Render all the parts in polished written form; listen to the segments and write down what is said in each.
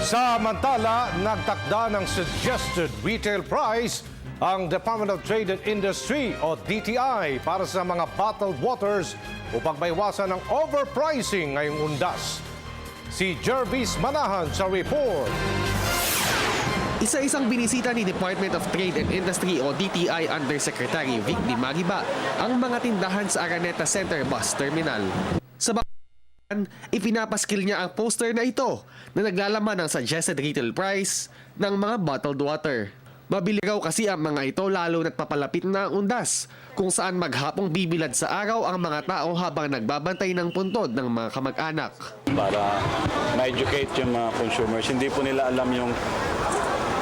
Samantala, nagtakda ng suggested retail price ang Department of Trade and Industry o DTI para sa mga bottled waters upang maiwasan ang overpricing ngayong undas. Si Jervis Manahan sa report. Isa-isang binisita ni Department of Trade and Industry o DTI Undersecretary Vic Di Magiba ang mga tindahan sa Araneta Center Bus Terminal. Sa ipinapaskil niya ang poster na ito na naglalaman ng suggested retail price ng mga bottled water. Mabili raw kasi ang mga ito lalo na't papalapit na ang undas kung saan maghapong bibilad sa araw ang mga tao habang nagbabantay ng puntod ng mga kamag-anak. Para ma-educate yung mga consumers, hindi po nila alam yung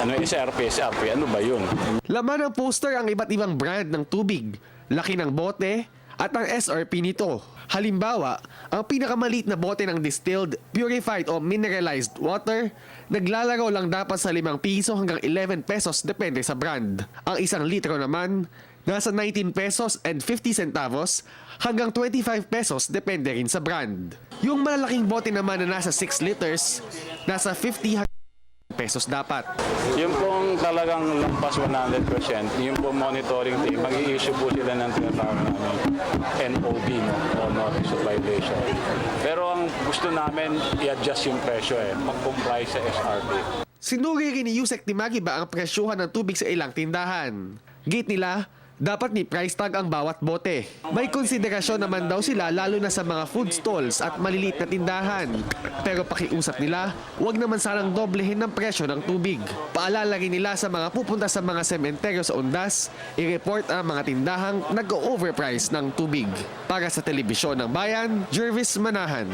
SRP, ano ba yun? Laman ng poster ang iba't ibang brand ng tubig, laki ng bote at ang SRP nito. Halimbawa, ang pinakamaliit na bote ng distilled, purified o mineralized water, naglalaro lang dapat sa 5 piso hanggang 11 pesos depende sa brand. Ang 1 litro naman, nasa 19 pesos and 50 centavos hanggang 25 pesos depende rin sa brand. Yung malalaking bote naman na nasa 6 liters, nasa 50 pesos dapat. Yung pong talagang lampas 100%, yung pong monitoring team, mag-i-issue po sila ng tinatawag namin NOV, o Notice of Violation. Pero ang gusto namin, i-adjust yung presyo mag-comply sa SRP. Sinuri rin ni Yusek Di Magiba ang presyuhan ng tubig sa ilang tindahan. Gate nila, dapat ni price tag ang bawat bote. May konsiderasyon naman daw sila lalo na sa mga food stalls at maliliit na tindahan. Pero pakiusap nila, huwag naman sanang doblehin ng presyo ng tubig. Paalala rin nila sa mga pupunta sa mga sementeryo sa undas, i-report ang mga tindahang nag-overprice ng tubig. Para sa Telebisyon ng Bayan, Jervis Manahan.